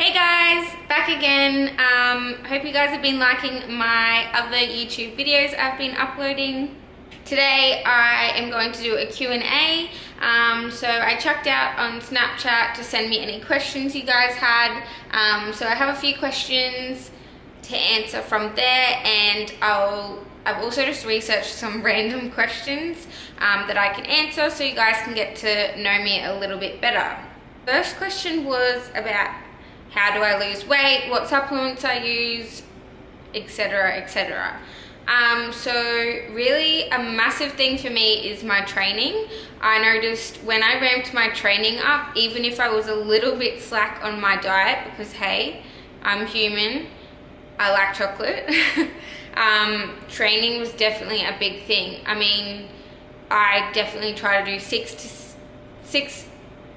Hey guys, back again. Hope you guys have been liking my other YouTube videos I've been uploading. Today I am going to do a Q&A. So I checked out on Snapchat to send me any questions you guys had. So I have a few questions to answer from there, and I've also just researched some random questions that I can answer so you guys can get to know me a little bit better. First question was about how do I lose weight, what supplements I use, etc, etc. So really a massive thing for me is my training. I noticed when I ramped my training up, even if I was a little bit slack on my diet, because hey, I'm human, I like chocolate, training was definitely a big thing. I mean, I definitely try to do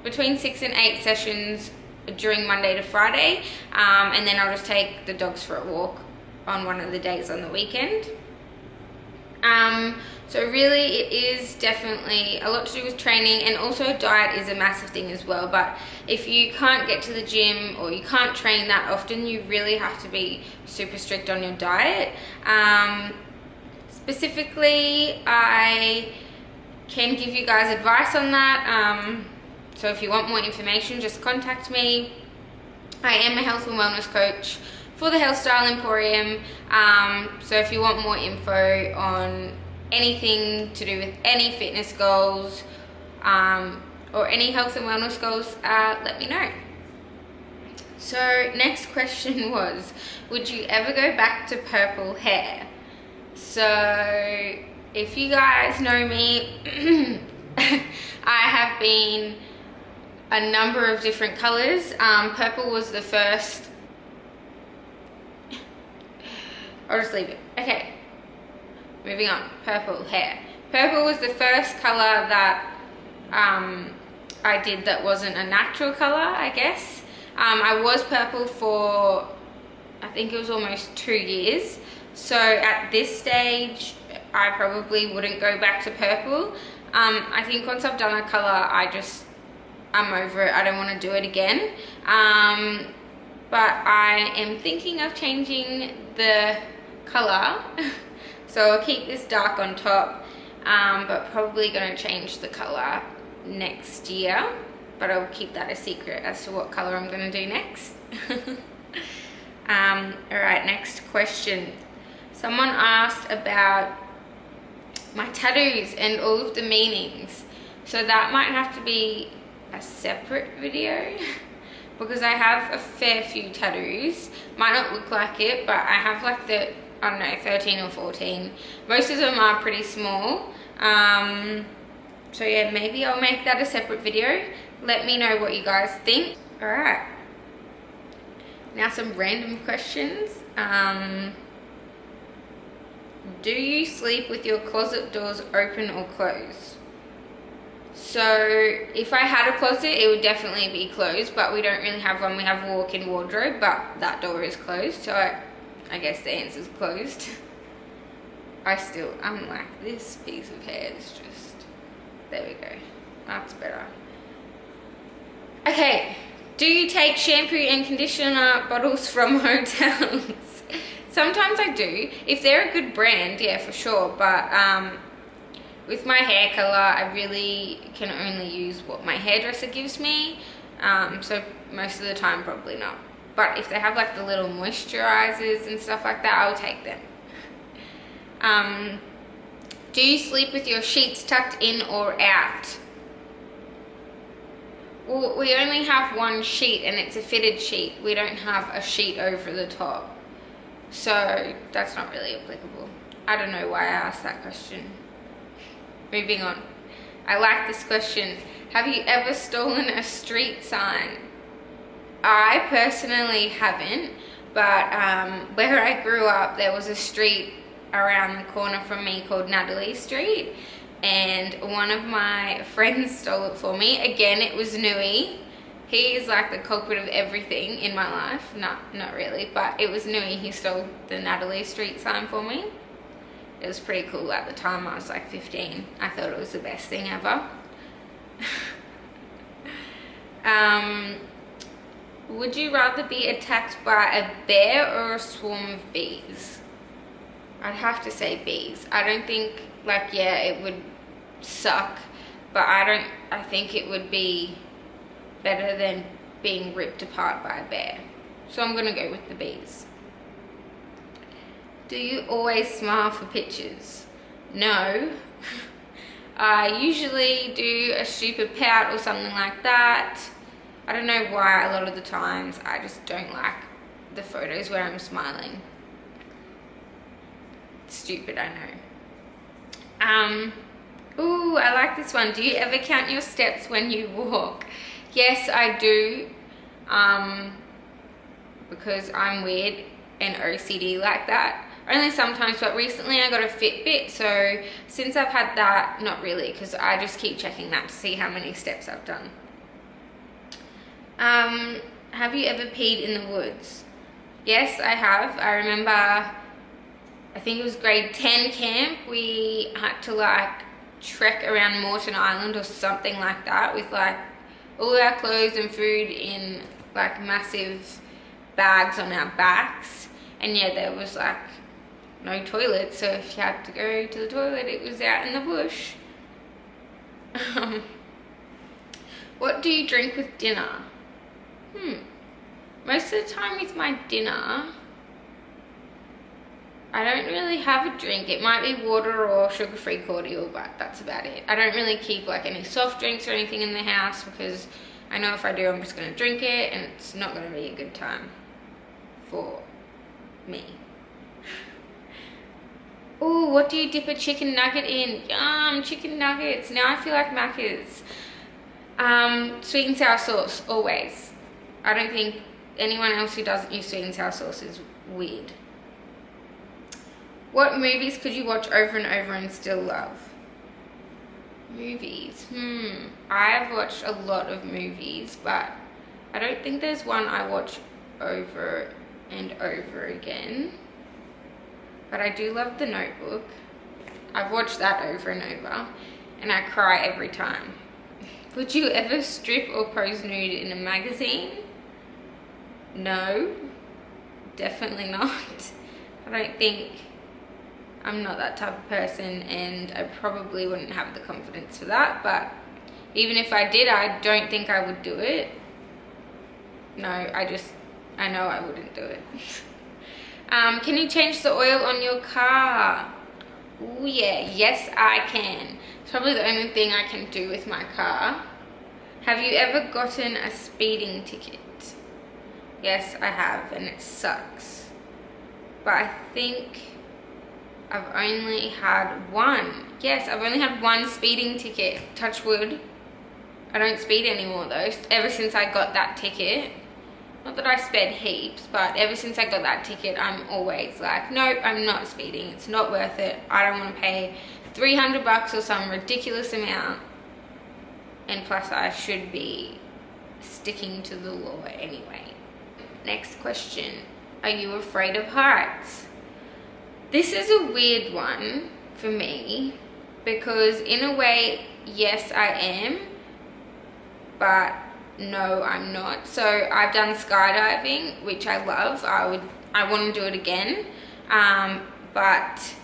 between 6 and 8 sessions during Monday to Friday, and then I'll just take the dogs for a walk on one of the days on the weekend. So really it is definitely a lot to do with training, and also diet is a massive thing as well. But if you can't get to the gym or you can't train that often, you really have to be super strict on your diet. Specifically, I can give you guys advice on that. So if you want more information, just contact me. I am a health and wellness coach for the Health Style Emporium. So if you want more info on anything to do with any fitness goals or any health and wellness goals, let me know. So next question was, would you ever go back to purple hair? So if you guys know me, I have been a number of different colors. Purple was the first. I'll just leave it. Okay, moving on. Purple hair. Purple was the first color that I did that wasn't a natural color, I guess. I was purple for, I think it was almost 2 years. So at this stage, I probably wouldn't go back to purple. I think once I've done a color, I'm over it. I don't want to do it again. But I am thinking of changing the color. So I'll keep this dark on top, but probably going to change the color next year. But I'll keep that a secret as to what color I'm going to do next. Alright, next question. Someone asked about my tattoos and all of the meanings. So that might have to be a separate video because I have a fair few tattoos. Might not look like it, but I have like the, I don't know, 13 or 14. Most of them are pretty small. So yeah, maybe I'll make that a separate video. Let me know what you guys think. Alright, now some random questions. Do you sleep with your closet doors open or closed? So if I had a closet, it would definitely be closed, but we don't really have one. We have a walk-in wardrobe, but that door is closed, so I guess the answer is closed. I'm like, this piece of hair is just, there we go, that's better. Okay, do you take shampoo and conditioner bottles from hotels? Sometimes I do. If they're a good brand, yeah, for sure, but with my hair color, I really can only use what my hairdresser gives me. So most of the time, probably not. But if they have like the little moisturizers and stuff like that, I'll take them. Do you sleep with your sheets tucked in or out? Well, we only have one sheet and it's a fitted sheet. We don't have a sheet over the top. So that's not really applicable. I don't know why I asked that question. Moving on. I like this question. Have you ever stolen a street sign? I personally haven't, but where I grew up, there was a street around the corner from me called Natalie Street, and one of my friends stole it for me. Again, it was Nui. He is like the culprit of everything in my life. Not really, but it was Nui who stole the Natalie Street sign for me. It was pretty cool at the time. I was like 15. I thought it was the best thing ever. Would you rather be attacked by a bear or a swarm of bees? I'd have to say bees. I don't think, like, yeah, it would suck, but I think it would be better than being ripped apart by a bear. So I'm gonna go with the bees. Do you always smile for pictures? No. I usually do a stupid pout or something like that. I don't know why, a lot of the times I just don't like the photos where I'm smiling. Stupid, I know. Ooh, I like this one. Do you ever count your steps when you walk? Yes, I do. Because I'm weird and OCD like that. Only sometimes, but recently I got a Fitbit, so since I've had that, not really, because I just keep checking that to see how many steps I've done. Have you ever peed in the woods? Yes, I have. I remember, I think it was grade 10 camp, we had to like trek around Moreton Island or something like that with like all of our clothes and food in like massive bags on our backs, and yeah, there was like no toilet, so if you had to go to the toilet, it was out in the bush. What do you drink with dinner? Most of the time with my dinner, I don't really have a drink. It might be water or sugar-free cordial, but that's about it. I don't really keep like any soft drinks or anything in the house because I know if I do, I'm just gonna drink it and it's not gonna be a good time for me. Oh, what do you dip a chicken nugget in? Yum, chicken nuggets. Now I feel like Macca's. Sweet and sour sauce, always. I don't think anyone else who doesn't use sweet and sour sauce is weird. What movies could you watch over and over and still love? Movies, I've watched a lot of movies, but I don't think there's one I watch over and over again. But I do love The Notebook. I've watched that over and over, and I cry every time. Would you ever strip or pose nude in a magazine? No, definitely not. I don't think, I'm not that type of person, and I probably wouldn't have the confidence for that, but even if I did, I don't think I would do it. No, I know I wouldn't do it. Can you change the oil on your car? Oh yeah, yes I can. It's probably the only thing I can do with my car. Have you ever gotten a speeding ticket? Yes, I have, and it sucks. But I think I've only had one. Yes, I've only had one speeding ticket. Touch wood. I don't speed anymore though, ever since I got that ticket. Not that I sped heaps, but ever since I got that ticket, I'm always like, nope, I'm not speeding. It's not worth it. I don't want to pay $300 or some ridiculous amount. And plus I should be sticking to the law anyway. Next question. Are you afraid of heights? This is a weird one for me because in a way, yes, I am, but no, I'm not. So I've done skydiving, which I love. I want to do it again, but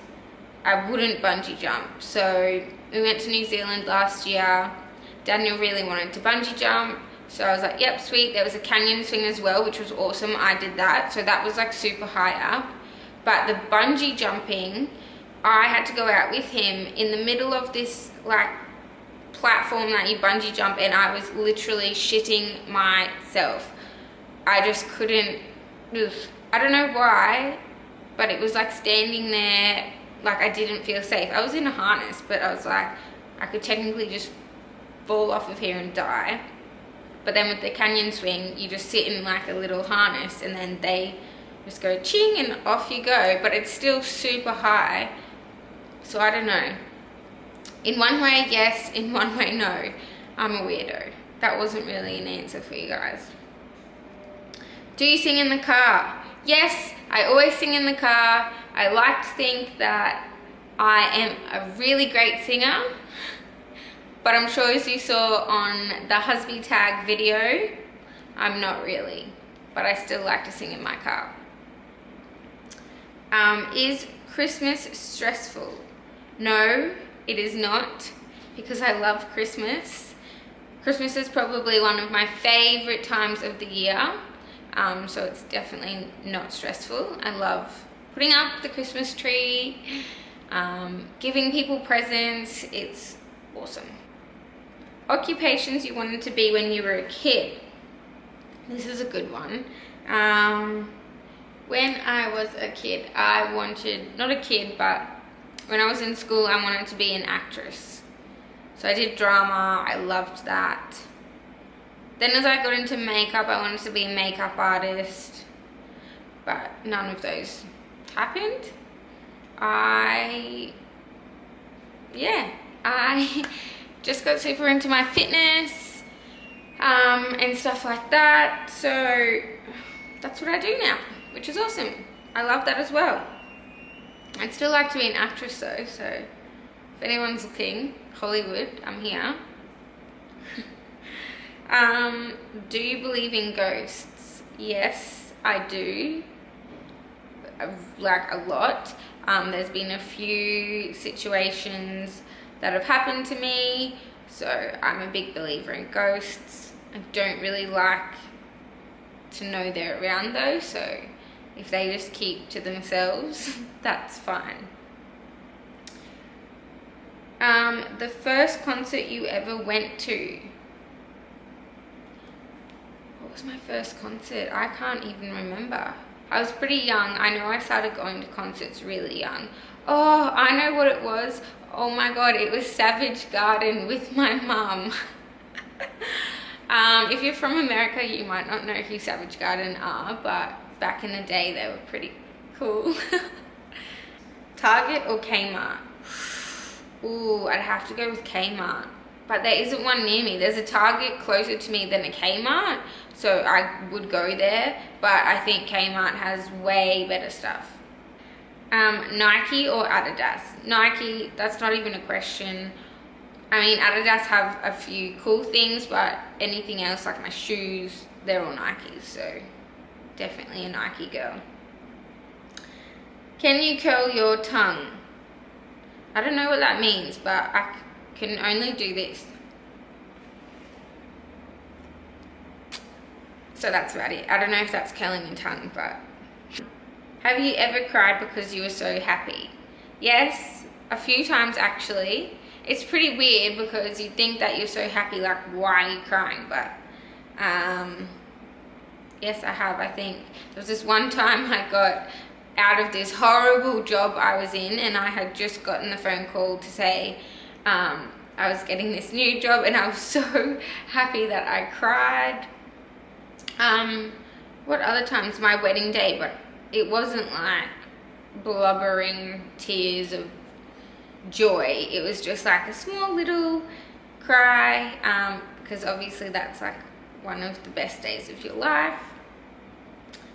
I wouldn't bungee jump. So we went to New Zealand last year. Daniel really wanted to bungee jump, so I was like, yep, sweet. There was a canyon swing as well, which was awesome. I did that, so that was like super high up. But the bungee jumping, I had to go out with him in the middle of this like platform that you bungee jump, and I was literally shitting myself. I just couldn't, I don't know why, but it was like standing there, like I didn't feel safe. I was in a harness, but I was like, I could technically just fall off of here and die. But then with the canyon swing, you just sit in like a little harness and then they just go ching and off you go, but it's still super high. So I don't know. In one way, yes. In one way, no. I'm a weirdo. That wasn't really an answer for you guys. Do you sing in the car? Yes, I always sing in the car. I like to think that I am a really great singer, but I'm sure as you saw on the Husby Tag video, I'm not really. but I still like to sing in my car. Is Christmas stressful? No, it is not, because I love Christmas. Christmas is probably one of my favorite times of the year, so it's definitely not stressful. I love putting up the Christmas tree, giving people presents. It's awesome. Occupations you wanted to be when you were a kid. This is a good one. When I was a kid, I wanted, not a kid, but when I was in school, I wanted to be an actress. So I did drama, I loved that. Then as I got into makeup, I wanted to be a makeup artist, but none of those happened. I just got super into my fitness and stuff like that. So that's what I do now, which is awesome. I love that as well. I'd still like to be an actress though, so if anyone's looking, Hollywood, I'm here. Do you believe in ghosts? Yes, I do. Like a lot. There's been a few situations that have happened to me, so I'm a big believer in ghosts. I don't really like to know they're around though, so if they just keep to themselves, that's fine. The first concert you ever went to? What was my first concert? I can't even remember. I was pretty young. I know I started going to concerts really young. Oh, I know what it was. Oh my god, it was Savage Garden with my mum. If you're from America, you might not know who Savage Garden are, but back in the day, they were pretty cool. Target or Kmart? Ooh, I'd have to go with Kmart. But there isn't one near me. There's a Target closer to me than a Kmart, so I would go there, but I think Kmart has way better stuff. Nike or Adidas? Nike, that's not even a question. I mean, Adidas have a few cool things, but anything else, like my shoes, they're all Nikes, so definitely a Nike girl. Can you curl your tongue? I don't know what that means, but I can only do this. So that's about it. I don't know if that's curling your tongue, but... Have you ever cried because you were so happy? Yes, a few times actually. It's pretty weird because you think that you're so happy, like why are you crying? But yes, I have. I think there was this one time I got out of this horrible job I was in, and I had just gotten the phone call to say I was getting this new job, and I was so happy that I cried. What other times? My wedding day, but it wasn't like blubbering tears of joy. It was just like a small little cry, because obviously that's like one of the best days of your life.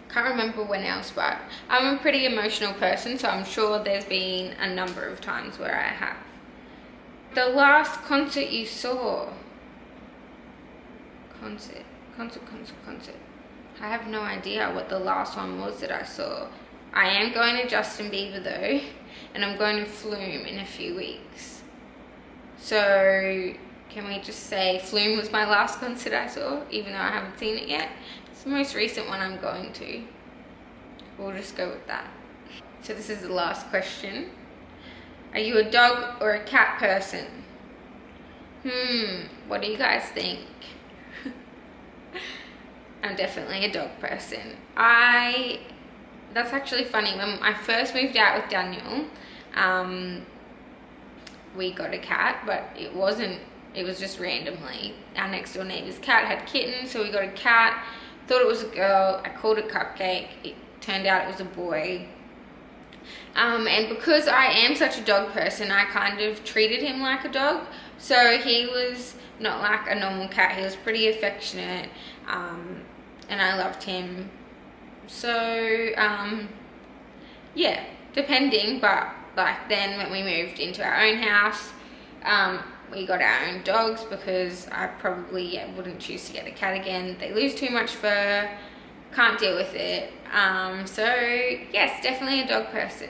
Can't remember when else, but I'm a pretty emotional person, so I'm sure there's been a number of times where I have. The last concert you saw? Concert. I have no idea what the last one was that I saw. I am going to Justin Bieber though, and I'm going to Flume in a few weeks. So can we just say Flume was my last concert I saw, even though I haven't seen it yet? It's the most recent one I'm going to. We'll just go with that. So this is the last question. Are you a dog or a cat person? What do you guys think? I'm definitely a dog person. That's actually funny. When I first moved out with Daniel, we got a cat, but it was just randomly. Our next door neighbor's cat had kittens, so we got a cat. Thought it was a girl. I called it Cupcake. It turned out it was a boy. And because I am such a dog person, I kind of treated him like a dog. So he was not like a normal cat. He was pretty affectionate, and I loved him. So yeah, depending, but like then when we moved into our own house, we got our own dogs because I probably wouldn't choose to get a cat again. They lose too much fur, can't deal with it. So yes, definitely a dog person.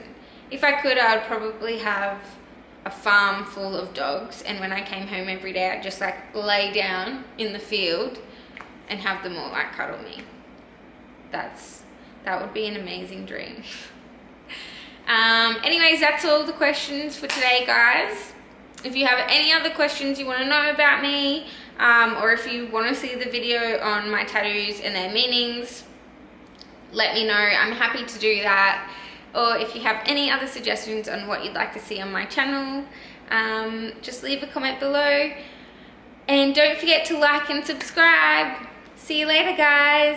If I could, I would probably have a farm full of dogs, and when I came home every day, I'd just like lay down in the field and have them all like cuddle me. That would be an amazing dream. Anyways, that's all the questions for today, guys. If you have any other questions you want to know about me, or if you want to see the video on my tattoos and their meanings, let me know. I'm happy to do that. Or if you have any other suggestions on what you'd like to see on my channel, just leave a comment below. And don't forget to like and subscribe. See you later, guys.